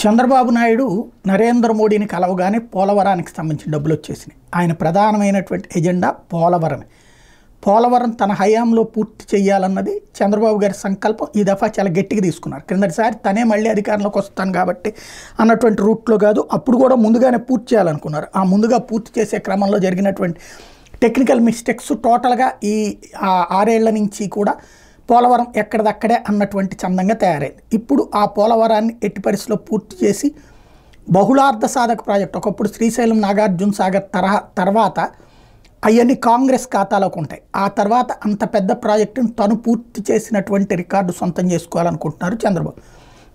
చంద్రబాబు నాయుడు నరేంద్ర మోడీని కలవగానే పోలవరానికి సంబంధించిన డబ్బులు వచ్చేసినాయి. ఆయన ప్రధానమైనటువంటి ఎజెండా పోలవరమే. పోలవరం తన హయాంలో పూర్తి చేయాలన్నది చంద్రబాబు గారి సంకల్పం. ఈ దఫా చాలా గట్టిగా తీసుకున్నారు. క్రిందటిసారి తనే మళ్ళీ అధికారంలోకి వస్తాను కాబట్టి అన్నటువంటి రూట్లో కాదు, అప్పుడు కూడా ముందుగానే పూర్తి చేయాలనుకున్నారు. ఆ ముందుగా పూర్తి చేసే క్రమంలో జరిగినటువంటి టెక్నికల్ మిస్టేక్స్ టోటల్గా ఈ 6 ఏళ్ల నుంచి కూడా పోలవరం ఎక్కడిదక్కడే అన్నటువంటి చందంగా తయారైంది. ఇప్పుడు ఆ పోలవరాన్ని ఎట్టి పరిస్థితిలో పూర్తి చేసి బహుళార్థ సాధక ప్రాజెక్టు, ఒకప్పుడు శ్రీశైలం నాగార్జున సాగర్ తర్వాత అవన్నీ కాంగ్రెస్ ఖాతాలోకి ఉంటాయి. ఆ తర్వాత అంత పెద్ద ప్రాజెక్టును తను పూర్తి చేసినటువంటి రికార్డు సొంతం చేసుకోవాలనుకుంటున్నారు చంద్రబాబు.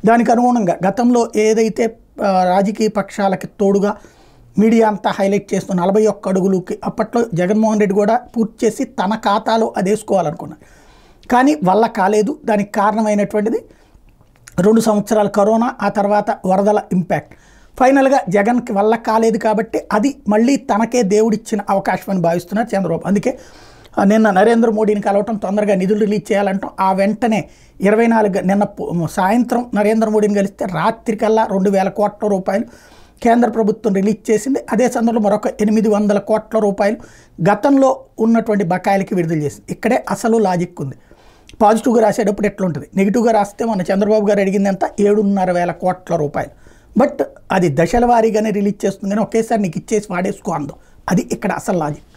దానికి అనుగుణంగా గతంలో ఏదైతే రాజకీయ పక్షాలకి తోడుగా మీడియా అంతా హైలైట్ చేస్తున్న 41 అడుగులకి అప్పట్లో జగన్మోహన్ రెడ్డి కూడా పూర్తి చేసి తన ఖాతాలో అది వేసుకోవాలనుకున్నారు. కానీ వల్ల కాలేదు. దానికి కారణమైనటువంటిది 2 సంవత్సరాల కరోనా, ఆ తర్వాత వరదల ఇంపాక్ట్. ఫైనల్గా జగన్కి వల్ల కాలేదు కాబట్టి అది మళ్ళీ తనకే దేవుడిచ్చిన అవకాశం అని భావిస్తున్నారు చంద్రబాబు. అందుకే నిన్న నరేంద్ర మోడీని కలవటం, తొందరగా నిధులు రిలీజ్ చేయాలంటాం. ఆ వెంటనే 24 నిన్న సాయంత్రం నరేంద్ర మోడీని కలిస్తే రాత్రికల్లా 2,000 కోట్ల రూపాయలు కేంద్ర ప్రభుత్వం రిలీజ్ చేసింది. అదే సందర్భంలో మరొక 800 కోట్ల రూపాయలు గతంలో ఉన్నటువంటి బకాయిలకి విడుదల చేసింది. ఇక్కడే అసలు లాజిక్ ఉంది. పాజిటివ్గా రాసేటప్పుడు ఎట్లుంటుంది, నెగిటివ్గా రాస్తే మన చంద్రబాబు గారు అడిగింది ఎంత, 7,500 కోట్ల రూపాయలు. బట్ అది దశల వారీగానే రిలీజ్ చేస్తుంది, కానీ ఒకేసారి నీకు ఇచ్చేసి వాడేసుకో అందో. అది ఇక్కడ అసలు లాజిక్.